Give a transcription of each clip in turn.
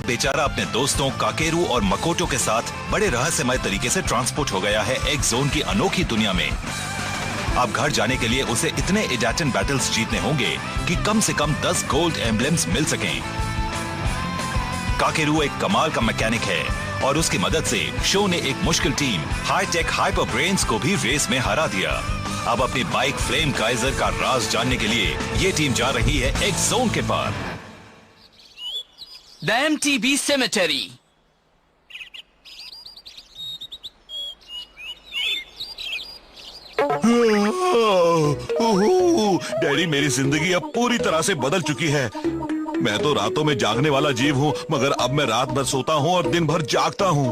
बेचारा अपने दोस्तों काकेरू और मकोटो के साथ बड़े रहस्यमय तरीके से ट्रांसपोर्ट हो गया है एक जोन की अनोखी दुनिया में। अब घर जाने के लिए उसे इतने इडाटन बैटल्स जीतने होंगे कि कम से कम 10 गोल्ड एम्ब्लेम्स मिल सकें। काकेरू एक कमाल का मैकेनिक है और उसकी मदद से शो ने एक मुश्किल टीम हाईटेक हाइपर ब्रेन्स को भी रेस में हरा दिया। अब अपनी बाइक फ्लेम काइजर का राज जानने के लिए ये टीम जा रही है एक जोन के पार। The MTB Cemetery. डैडी, मेरी जिंदगी अब पूरी तरह से बदल चुकी है। मैं तो रातों में जागने वाला जीव हूँ, मगर अब मैं रात भर सोता हूँ और दिन भर जागता हूँ।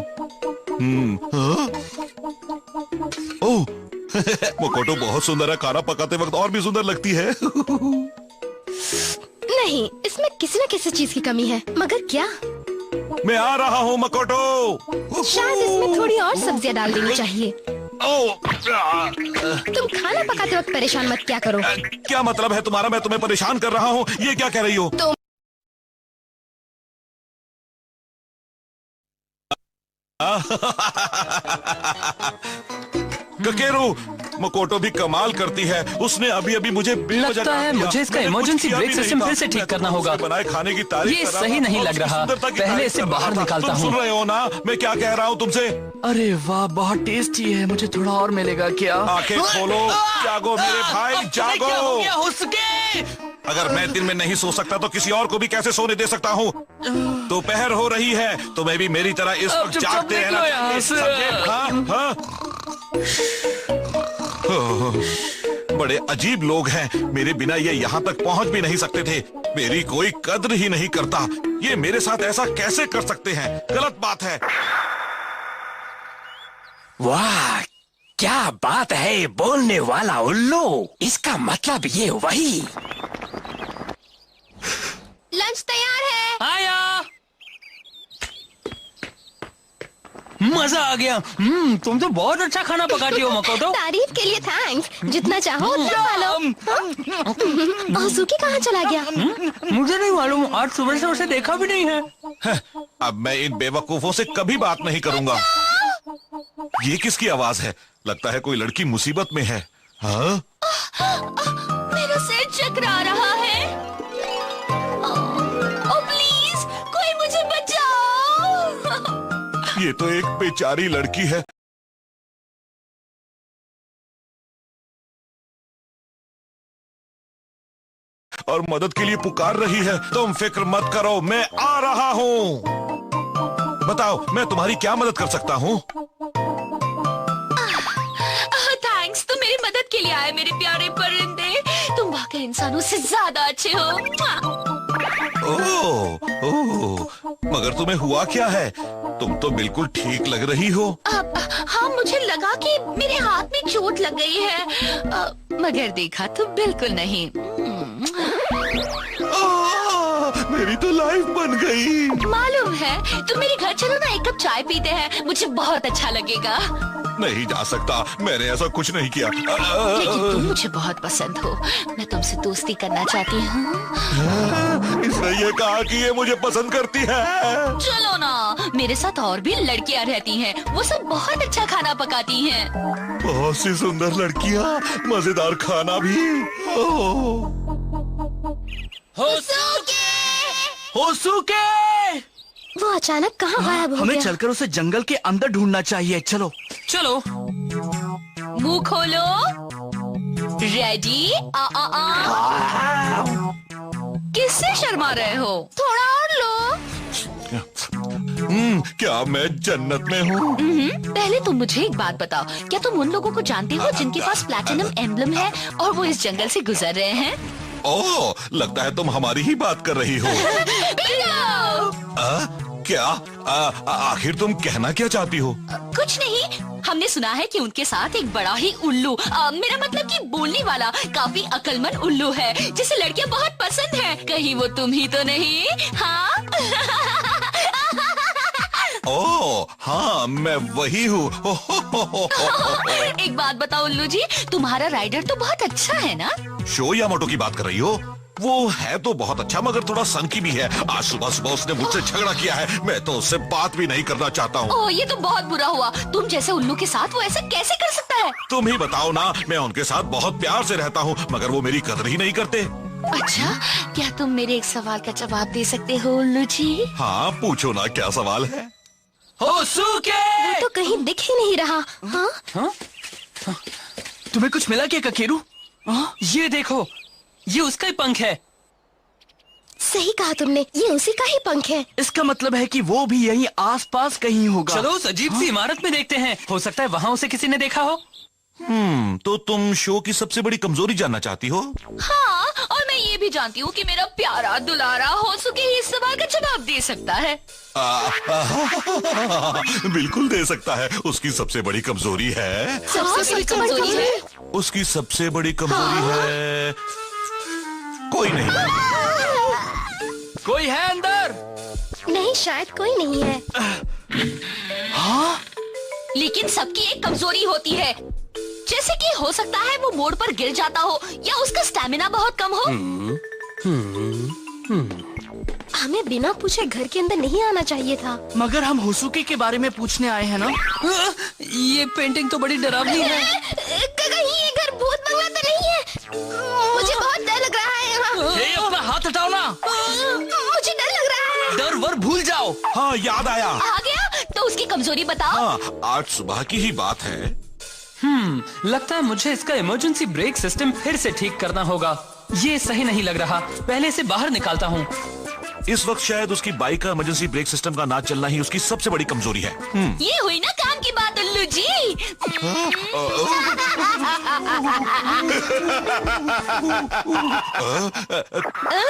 ओह, मकोटो बहुत सुंदर है। खाना पकाते वक्त और भी सुंदर लगती है। नहीं, इसमें किसी न किसी चीज की कमी है, मगर क्या? मैं आ रहा हूँ मकोटो। शायद इसमें थोड़ी और सब्जियां डाल देनी चाहिए। तुम खाना पकाते वक्त परेशान मत क्या करो। क्या मतलब है तुम्हारा? मैं तुम्हें परेशान कर रहा हूँ, ये क्या कह रही हो? ककेरू, मकोटो भी कमाल करती है। उसने अभी अभी मुझे लगता है मुझे इसका इमरजेंसी ब्रेक सिस्टम फिर से ठीक करना होगा। बनाए खाने की तारीफ ये सही नहीं लग रहा। पहले इसे बाहर निकालता हूँ। सुन रहे हो ना मैं क्या कह रहा हूँ तुमसे? अरे वाह, बहुत टेस्टी है। मुझे थोड़ा और मिलेगा क्या? आंखें खोलो, जागो मेरे भाई, जागो। क्या हो गया हुस्के? अगर मैं दिन में नहीं सो सकता तो किसी और को भी कैसे सोने दे सकता हूँ? दोपहर हो रही है, तुम्हें भी मेरी तरह इस वक्त जागते हैं ना? समझे? हाँ, हाँ। बड़े अजीब लोग हैं। मेरे बिना ये यहाँ तक पहुँच भी नहीं सकते थे। मेरी कोई कद्र ही नहीं करता। ये मेरे साथ ऐसा कैसे कर सकते हैं? गलत बात है। वाह, क्या बात है, बोलने वाला उल्लू। इसका मतलब ये वही। लंच तैयार है। आया। मजा आ गया। तुम तो बहुत अच्छा खाना पकाती हो मकोटो। तारीफ के लिए थैंक्स। जितना चाहो उतना खा लो। ओसुकी कहाँ चला गया? मुझे नहीं मालूम, आज सुबह से उसे देखा भी नहीं है। अब मैं इन बेवकूफों से कभी बात नहीं करूंगा। ये किसकी आवाज है? लगता है कोई लड़की मुसीबत में है। हाँ? मेरा सिर चकरा रहा है। ओ प्लीज, कोई मुझे बचाओ। ये तो एक बेचारी लड़की है। और मदद के लिए पुकार रही है। तुम फिक्र मत करो, मैं आ रहा हूँ। बताओ, मैं तुम्हारी क्या मदद कर सकता हूँ? थैंक्स, तुम मेरी मदद के लिए आए मेरे प्यारे परिंदे। तुम वाकई इंसानों से ज्यादा अच्छे हो। ओह, मगर तुम्हें हुआ क्या है? तुम तो बिल्कुल ठीक लग रही हो। हाँ, मुझे लगा कि मेरे हाथ में चोट लग गई है, मगर देखा तो बिल्कुल नहीं। मेरी तो लाइफ बन गई। मालूम है, तुम मेरे घर चलो ना, एक कप चाय पीते हैं, मुझे बहुत अच्छा लगेगा। नहीं जा सकता, मैंने ऐसा कुछ नहीं किया। लेकिन तुम मुझे बहुत पसंद हो, मैं तुमसे दोस्ती करना चाहती हूँ। इसने ये कहा कि ये मुझे पसंद करती है। चलो ना, मेरे साथ और भी लड़कियाँ रहती हैं, वो सब बहुत अच्छा खाना पकाती हैं। बहुत सी सुंदर लड़कियाँ, मजेदार खाना भी। होसुके! वो अचानक कहाँ गायब हो हमें गया? चलकर उसे जंगल के अंदर ढूंढना चाहिए। चलो चलो। मुंह खोलो। रेडी? किससे शर्मा रहे हो? थोड़ा और लो। क्या मैं जन्नत में हूँ? पहले तुम मुझे एक बात बताओ, क्या तुम उन लोगों को जानते हो जिनके पास प्लैटिनम एम्ब्लम है और वो इस जंगल से गुजर रहे हैं? ओह, लगता है तुम हमारी ही बात कर रही हो। क्या? आखिर तुम कहना क्या चाहती हो? कुछ नहीं, हमने सुना है कि उनके साथ एक बड़ा ही उल्लू, मेरा मतलब कि बोलने वाला काफी अक्लमंद उल्लू है, जिसे लड़कियां बहुत पसंद हैं। कहीं वो तुम ही तो नहीं? हाँ? ओह हाँ, मैं वही हूँ। एक बात बताओ उल्लू जी, तुम्हारा राइडर तो बहुत अच्छा है ना? शो या मोटो की बात कर रही हो? वो है तो बहुत अच्छा मगर थोड़ा सनकी भी है। आज सुबह सुबह उसने मुझसे झगड़ा किया है, मैं तो उससे बात भी नहीं करना चाहता हूँ। ओह, ये तो बहुत बुरा हुआ। तुम जैसे उल्लू के साथ वो ऐसा कैसे कर सकता है? तुम ही बताओ ना, मैं उनके साथ बहुत प्यार से रहता हूँ मगर वो मेरी कदर ही नहीं करते। अच्छा, क्या तुम मेरे एक सवाल का जवाब दे सकते हो उल्लू जी? हाँ पूछो ना, क्या सवाल है? होसुके! वो तो कहीं दिख ही नहीं रहा। हाँ? हाँ? तुम्हें कुछ मिला क्या काकेरू? ये देखो, ये उसका ही पंख है। सही कहा तुमने, ये उसी का ही पंख है। इसका मतलब है कि वो भी यहीं आसपास कहीं होगा। चलो उस अजीब सी इमारत में देखते हैं, हो सकता है वहाँ उसे किसी ने देखा हो। तो तुम शो की सबसे बड़ी कमजोरी जानना चाहती हो? हाँ, और मैं ये भी जानती हूँ कि मेरा प्यारा दुलारा होसुके ही इस सवाल का जवाब दे सकता है। बिल्कुल दे सकता है। उसकी सबसे बड़ी कमजोरी है, सबसे बड़ी कमजोरी है? उसकी सबसे बड़ी कमजोरी है कोई नहीं। कोई है अंदर? नहीं, शायद कोई नहीं है। लेकिन सबकी एक कमजोरी होती है, जैसे कि हो सकता है वो मोड़ पर गिर जाता हो या उसका स्टैमिना बहुत कम हो। हमें बिना पूछे घर के अंदर नहीं आना चाहिए था। मगर हम होसुके के बारे में पूछने आए हैं ना। ये पेंटिंग तो बड़ी डरावनी है। कहीं ये घर भूत बंगला तो नहीं है? मुझे बहुत डर लग रहा है यहाँ। हे, अपना हाथ हटाओ ना। मुझे डर लग रहा है। डर वर भूल जाओ। हाँ याद आया। आ गया? तो उसकी कमजोरी बताओ। हाँ, आज सुबह की ही बात है। लगता है मुझे इसका इमरजेंसी ब्रेक सिस्टम फिर से ठीक करना होगा। ये सही नहीं लग रहा, पहले इसे बाहर निकालता हूँ। इस वक्त शायद उसकी बाइक का इमरजेंसी ब्रेक सिस्टम का ना चलना ही उसकी सबसे बड़ी कमजोरी है। ये हुई ना काम की बात उल्लू जी।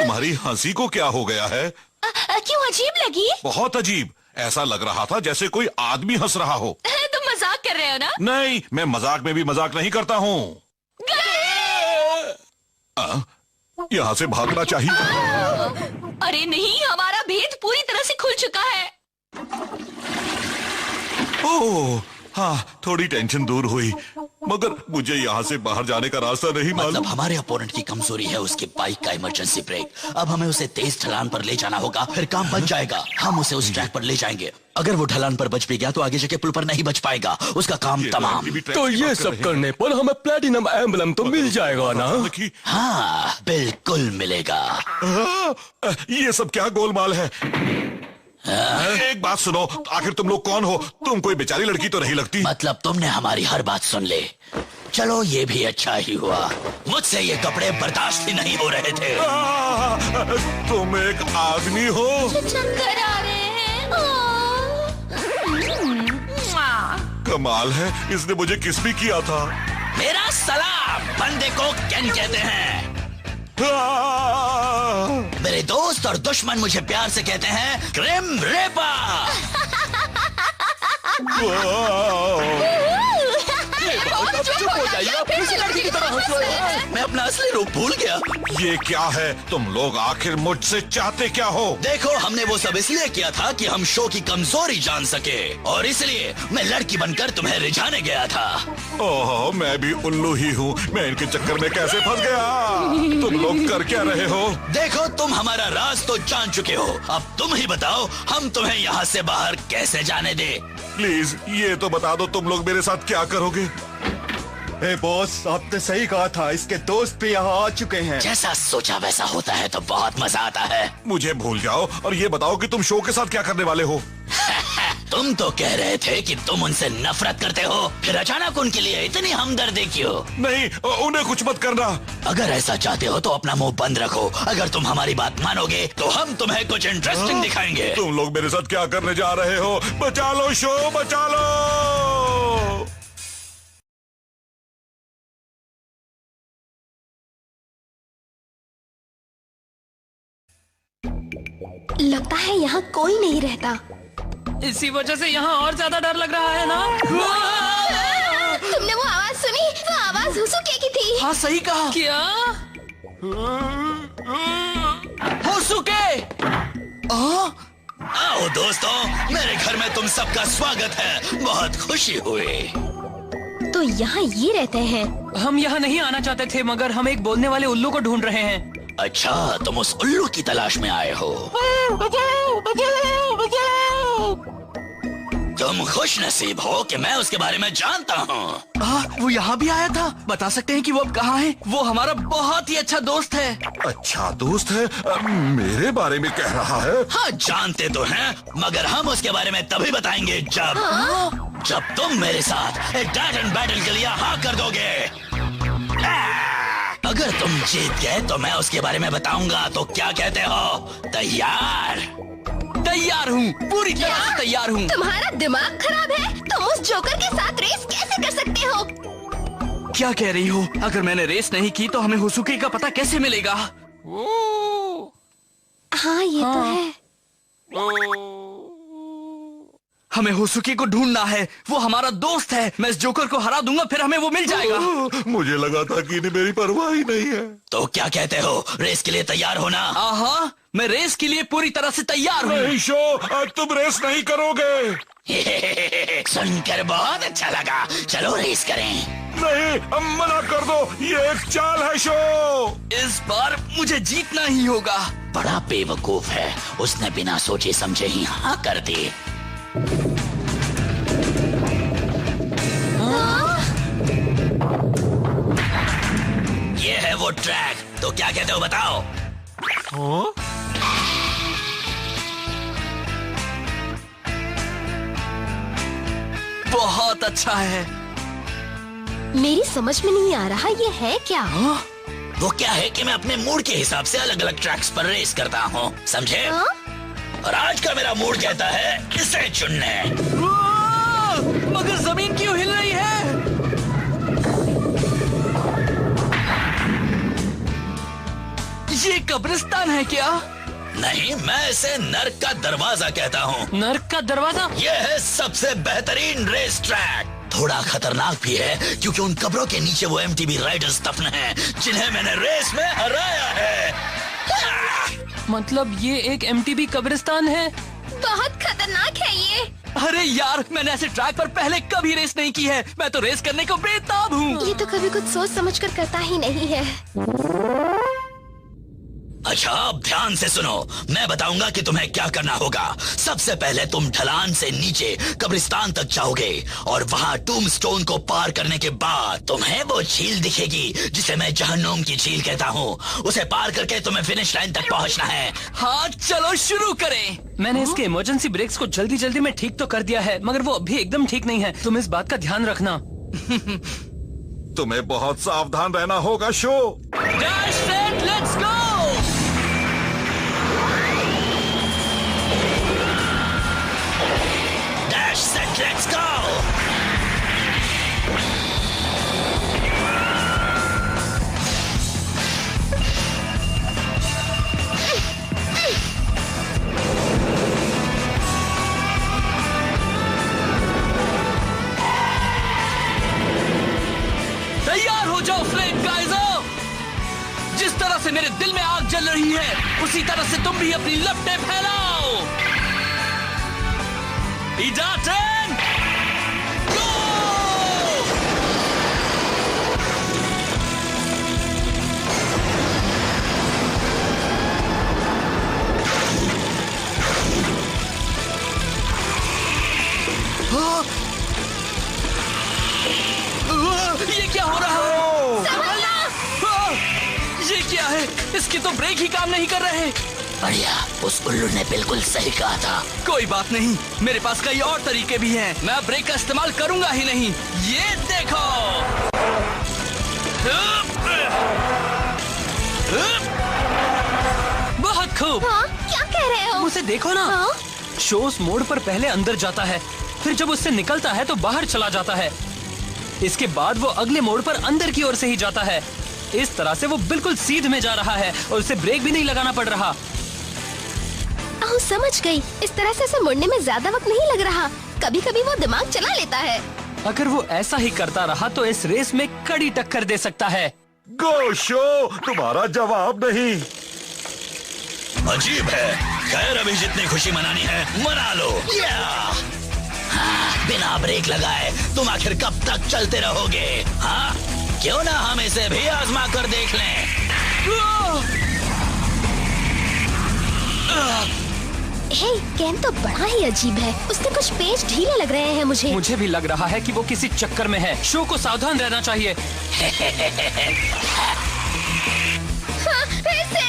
तुम्हारी हंसी को क्या हो गया है? क्यों अजीब लगी? बहुत अजीब, ऐसा लग रहा था जैसे कोई आदमी हंस रहा हो। तुम मजाक कर रहे हो ना? नहीं, मैं मजाक में भी मजाक नहीं करता हूँ। यहाँ से भागना चाहिए। अरे नहीं, हमारा भेद पूरी तरह से खुल चुका है। ओह हाँ, थोड़ी टेंशन दूर हुई मगर मुझे यहाँ से बाहर जाने का रास्ता नहीं मतलब मालूम। हमारे अपोनेंट की कमजोरी है उसकी बाइक का इमरजेंसी ब्रेक। अब हमें उसे तेज ढलान पर ले जाना होगा, फिर काम बच जाएगा। हम उसे उस ट्रैक पर ले जाएंगे। अगर वो ढलान पर बच भी गया तो आगे जाके पुल पर नहीं बच पाएगा, उसका काम ये तमाम। भी ट्रैक तो की ये बात कर सब रहे करने पर हमें प्लेटिनम एम्बलम तो मिल जाएगा ना? हैं। हाँ बिल्कुल मिलेगा। ये सब क्या गोलमाल है? एक बात सुनो, आखिर तुम लोग कौन हो? तुम कोई बेचारी लड़की तो नहीं लगती। मतलब तुमने हमारी हर बात सुन ले। चलो ये भी अच्छा ही हुआ, मुझसे ये कपड़े बर्दाश्त ही नहीं हो रहे थे। तुम एक आदमी हो? चक्कर आ रहे हैं। कमाल है, इसने मुझे किस भी किया था। मेरा सलाम, बंदे को कैन कहते हैं। मेरे दोस्त और दुश्मन मुझे प्यार से कहते हैं ग्रिम रेपर। चुप हो जाइए, आप किसी लड़की की तरह हंस रहे हैं। मैं अपना असली रूप भूल गया। ये क्या है? तुम लोग आखिर मुझसे चाहते क्या हो? देखो, हमने वो सब इसलिए किया था कि हम शो की कमजोरी जान सके, और इसलिए मैं लड़की बनकर तुम्हें रिझाने गया था। ओह, मैं भी उल्लू ही हूँ। मैं इनके चक्कर में कैसे फंस गया? तुम लोग कर क्या रहे हो? देखो, तुम हमारा राज तो जान चुके हो, अब तुम ही बताओ हम तुम्हें यहाँ से बाहर कैसे जाने दे। प्लीज ये तो बता दो, तुम लोग मेरे साथ क्या करोगे? ए बॉस, आपने सही कहा था, इसके दोस्त भी यहाँ आ चुके हैं। जैसा सोचा वैसा होता है तो बहुत मजा आता है। मुझे भूल जाओ और ये बताओ कि तुम शो के साथ क्या करने वाले हो? तुम तो कह रहे थे कि तुम उनसे नफरत करते हो, फिर अचानक उनके लिए इतनी हमदर्दी क्यों? नहीं, उन्हें कुछ मत करना। अगर ऐसा चाहते हो तो अपना मुंह बंद रखो। अगर तुम हमारी बात मानोगे तो हम तुम्हें कुछ इंटरेस्टिंग दिखाएंगे। तुम लोग मेरे साथ क्या करने जा रहे हो? बचा लो शो, बचा लो। लगता है यहाँ कोई नहीं रहता। इसी वजह से यहाँ और ज्यादा डर लग रहा है ना? तुमने वो आवाज सुनी? वो आवाज होसुके की थी। हाँ सही कहा। क्या? होसुके! आओ दोस्तों, मेरे घर में तुम सबका स्वागत है, बहुत खुशी हुई। तो यहाँ ये रहते हैं। हम यहाँ नहीं आना चाहते थे, मगर हम एक बोलने वाले उल्लू को ढूंढ रहे हैं। अच्छा, तुम उस उल्लू की तलाश में आए हो। तुम खुश नसीब हो कि मैं उसके बारे में जानता हूँ। वो यहाँ भी आया था। बता सकते हैं कि वो अब कहाँ है? वो हमारा बहुत ही अच्छा दोस्त है। अच्छा दोस्त है? मेरे बारे में कह रहा है? हाँ, जानते तो हैं, मगर हम उसके बारे में तभी बताएंगे जब तुम मेरे साथ एक टाइटन बैटल के लिए हाँ कर दोगे। अगर तुम जीत गए तो मैं उसके बारे में बताऊंगा। तो क्या कहते हो? तैयार? तैयार हूँ, पूरी तरह से तैयार हूँ। तुम्हारा दिमाग खराब है? तुम उस जोकर के साथ रेस कैसे कर सकते हो? क्या कह रही हो? अगर मैंने रेस नहीं की तो हमें होसुकी का पता कैसे मिलेगा? हाँ, ये तो है। हमें होसुकी को ढूंढना है। वो हमारा दोस्त है। मैं इस जोकर को हरा दूंगा, फिर हमें वो मिल जाएगा। मुझे लगा था कि इन्हें मेरी परवाह ही नहीं है। तो क्या कहते हो? रेस के लिए तैयार हो ना? हाँ, मैं रेस के लिए पूरी तरह से तैयार हूँ। नहीं शो, आज तुम रेस नहीं करोगे। सुनकर बहुत अच्छा लगा। चलो रेस करें। नहीं, मना कर दो, ये एक चाल है शो। इस बार मुझे जीतना ही होगा। बड़ा बेवकूफ है, उसने बिना सोचे समझे ही हाँ कर दी। ये है वो ट्रैक। तो क्या कहते हो बताओ? बहुत अच्छा है। मेरी समझ में नहीं आ रहा, ये है क्या? वो क्या है कि मैं अपने मूड के हिसाब से अलग अलग ट्रैक्स पर रेस करता हूँ, समझे? और आज का मेरा मूड कहता है इसे चुनने। मगर जमीन क्यों हिल रही है? ये कब्रिस्तान है क्या? नहीं, मैं इसे नर्क का दरवाजा कहता हूँ। नर्क का दरवाजा? ये है सबसे बेहतरीन रेस ट्रैक। थोड़ा खतरनाक भी है क्योंकि उन कब्रों के नीचे वो एमटीबी राइडर्स दफन हैं जिन्हें मैंने रेस में हराया है। मतलब ये एक एमटीबी कब्रिस्तान है? बहुत खतरनाक है ये। अरे यार, मैंने ऐसे ट्रैक पर पहले कभी रेस नहीं की है। मैं तो रेस करने को बेताब हूँ। ये तो कभी कुछ सोच समझ कर करता ही नहीं है। अच्छा, अब ध्यान से सुनो। मैं बताऊंगा कि तुम्हें क्या करना होगा। सबसे पहले तुम ढलान से नीचे कब्रिस्तान तक जाओगे और वहाँ टूम्बस्टोन को पार करने के बाद तुम्हें वो झील दिखेगी जिसे मैं जहन्नुम की झील कहता हूँ। उसे पार करके तुम्हें फिनिश लाइन तक पहुँचना है। हाँ, चलो शुरू करें। मैंने इसके इमरजेंसी ब्रेक्स को जल्दी जल्दी में ठीक तो कर दिया है, मगर वो अभी एकदम ठीक नहीं है। तुम इस बात का ध्यान रखना। तुम्हें बहुत सावधान रहना होगा show. Dash set, let's go. Dash set, let's go. तैयार हो जाओ फ्लेम गाइजो। जिस तरह से मेरे दिल में आग जल रही है, उसी तरह से तुम भी अपनी लपटें फैलाओ। इडाटन, गो! ये क्या हो रहा है? ये क्या है? इसके तो ब्रेक ही काम नहीं कर रहे। बढ़िया, उस उल्लू ने बिल्कुल सही कहा था। कोई बात नहीं, मेरे पास कई और तरीके भी हैं। मैं ब्रेक का इस्तेमाल करूंगा ही नहीं। ये देखो। बहुत खूब। हाँ, क्या कह रहे हो? उसे देखो ना। शो उस मोड़ पर पहले अंदर जाता है, फिर जब उससे निकलता है तो बाहर चला जाता है। इसके बाद वो अगले मोड़ पर अंदर की ओर से ही जाता है। इस तरह से वो बिल्कुल सीध में जा रहा है और उसे ब्रेक भी नहीं लगाना पड़ रहा। समझ गई। इस तरह से उसे मुड़ने में ज्यादा वक्त नहीं लग रहा। कभी कभी वो दिमाग चला लेता है। अगर वो ऐसा ही करता रहा तो इस रेस में कड़ी टक्कर दे सकता है। गो शो, तुम्हारा जवाब नहीं। अजीब है। खैर, अभी जितनी खुशी मनानी है मना लो। हाँ, बिना ब्रेक लगाए तुम आखिर कब तक चलते रहोगे? हाँ, क्यों ना हम इसे भी आजमा कर देख लें। हे, केन तो बड़ा ही अजीब है। उसके कुछ पेच ढीले लग रहे हैं मुझे। मुझे भी लग रहा है कि वो किसी चक्कर में है। शो को सावधान रहना चाहिए। हाँ, फिर से?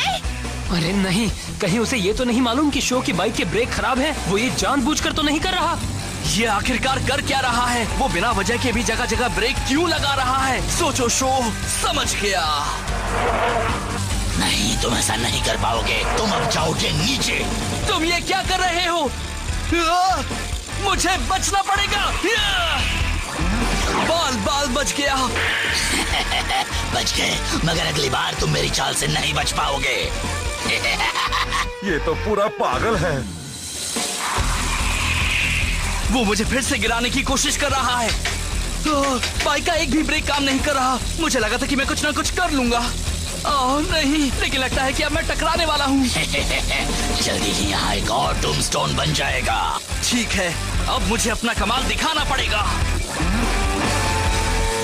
अरे नहीं, कहीं उसे ये तो नहीं मालूम कि शो की बाइक के ब्रेक खराब हैं? वो ये जानबूझकर तो नहीं कर रहा। ये आखिरकार कर क्या रहा है? वो बिना वजह के भी जगह जगह ब्रेक क्यों लगा रहा है? सोचो शो, समझ गया। नहीं, तुम ऐसा नहीं कर पाओगे। तुम अब जाओगे नीचे। तुम ये क्या कर रहे हो? मुझे बचना पड़ेगा। बाल बच गया। बच गए, मगर अगली बार तुम मेरी चाल से नहीं बच पाओगे। ये तो पूरा पागल है। वो मुझे फिर से गिराने की कोशिश कर रहा है। बाइक का एक भी ब्रेक काम नहीं कर रहा। मुझे लगा था कि मैं कुछ ना कुछ कर लूंगा। नहीं, लेकिन लगता है कि अब मैं टकराने वाला हूँ। जल्दी ही यहाँ एक और टूमस्टोन बन जाएगा। ठीक है, अब मुझे अपना कमाल दिखाना पड़ेगा।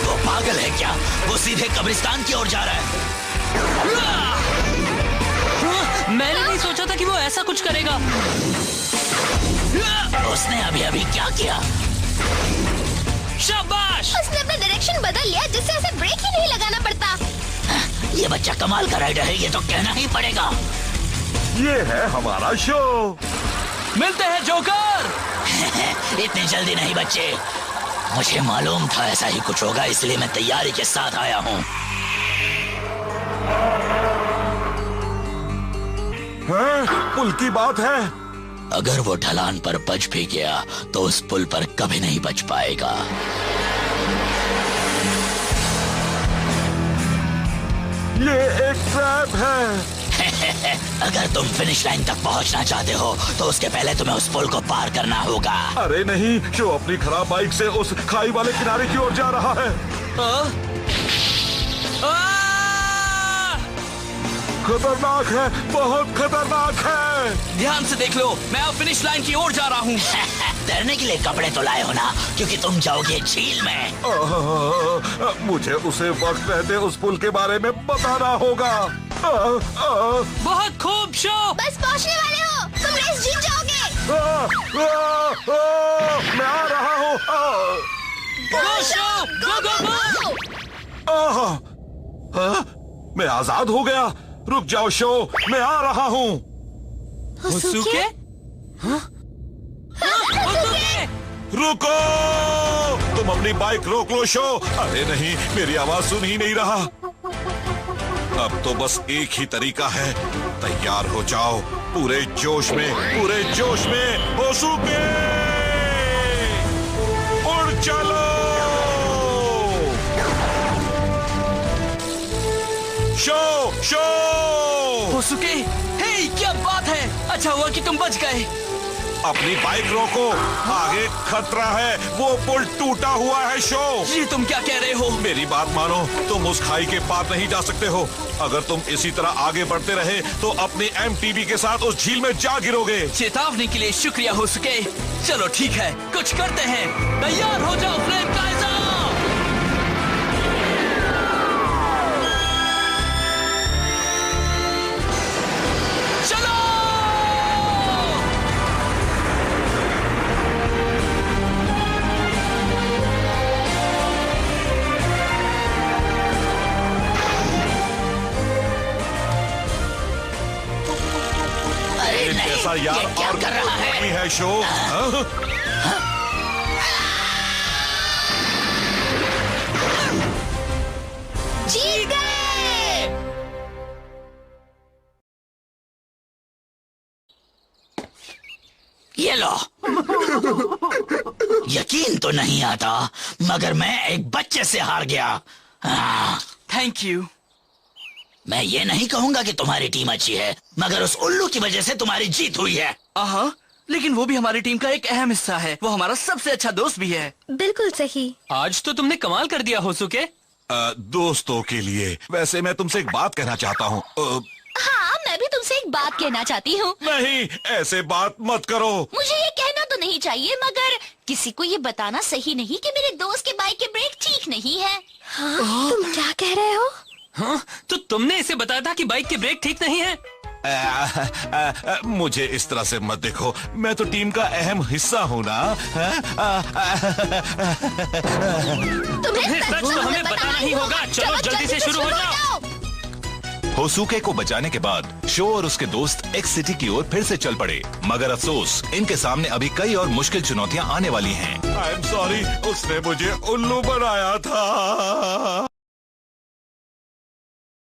वो पागल है क्या? वो सीधे कब्रिस्तान की ओर जा रहा है। मैंने नहीं सोचा था कि वो ऐसा कुछ करेगा। उसने अभी अभी क्या किया? शाबाश! उसने अपना डायरेक्शन बदल लिया, जिससे उसे ब्रेक ही नहीं लगाना पड़ता। ये बच्चा कमाल का राइडर है, ये तो कहना ही पड़ेगा। ये है हमारा शो। मिलते हैं जोकर। इतनी जल्दी नहीं बच्चे, मुझे मालूम था ऐसा ही कुछ होगा, इसलिए मैं तैयारी के साथ आया हूँ। पुल की बात है। अगर वो ढलान पर बच भी गया तो उस पुल पर कभी नहीं बच पाएगा। ये एक ट्रैप है। अगर तुम फिनिश लाइन तक पहुंचना चाहते हो तो उसके पहले तुम्हें उस पुल को पार करना होगा। अरे नहीं, शो अपनी खराब बाइक से उस खाई वाले किनारे की ओर जा रहा है। खतरनाक है, बहुत खतरनाक है। ध्यान से देख लो, मैं अब फिनिश लाइन की ओर जा रहा हूँ। तैरने के लिए कपड़े तो लाए हो ना, क्योंकि तुम जाओगे झील में। मुझे उसे वक्त रहते उस पुल के बारे में बताना होगा। बहुत खूब शो। बस पहुंचने वाले हो, तुम रेस जीत जाओगे। मैं आ रहा हूँ। गो शो, गो गो गो। मैं आजाद हो गया। रुक जाओ शो, मैं आ रहा हूँ। होसुके? रुको, तुम अपनी बाइक रोक लो शो। अरे नहीं, मेरी आवाज सुन ही नहीं रहा। अब तो बस एक ही तरीका है, तैयार हो जाओ। पूरे जोश में, पूरे जोश में। होसुके, उड़ चलो। Show, show. होसुके, हे, क्या बात है? अच्छा हुआ कि तुम बच गए। अपनी बाइक रोको, आगे खतरा है। वो पुल टूटा हुआ है शो। ये तुम क्या कह रहे हो? मेरी बात मानो, तुम उस खाई के पार नहीं जा सकते हो। अगर तुम इसी तरह आगे बढ़ते रहे तो अपनी MTB के साथ उस झील में जा गिरोगे। चेतावनी के लिए शुक्रिया होसुके। चलो ठीक है, कुछ करते हैं। तैयार हो जाओ फ्लेम काइजर। कैसा यार, ये क्या और कर रहा है? शो। जीत गए। ये लो। यकीन तो नहीं आता, मगर मैं एक बच्चे से हार गया। Thank you. मैं ये नहीं कहूंगा कि तुम्हारी टीम अच्छी है, मगर उस उल्लू की वजह से तुम्हारी जीत हुई है। लेकिन वो भी हमारी टीम का एक अहम हिस्सा है। वो हमारा सबसे अच्छा दोस्त भी है। बिल्कुल सही। आज तो तुमने कमाल कर दिया होसुके। दोस्तों के लिए। वैसे मैं तुमसे एक बात कहना चाहता हूँ। हाँ, मैं भी तुमसे एक बात कहना चाहती हूँ। नहीं, ऐसे बात मत करो। मुझे ये कहना तो नहीं चाहिए, मगर किसी को ये बताना सही नहीं कि मेरे दोस्त के बाइक के ब्रेक ठीक नहीं है। हाँ, तुम क्या कह रहे हो? हाँ, तो तुमने इसे बताया था कि बाइक के ब्रेक ठीक नहीं है? मुझे इस तरह से मत देखो, मैं तो टीम का अहम हिस्सा हूँ ना। तुम्हें सच तो हमें बताना ही होगा। चलो जल्दी से शुरू हो जाओ। होसुके को बचाने के बाद शो और उसके दोस्त एक्स सिटी की ओर फिर से चल पड़े, मगर अफसोस इनके सामने अभी कई और मुश्किल चुनौतियां आने वाली हैं। आई एम सॉरी, उसने मुझे उल्लू बनाया था।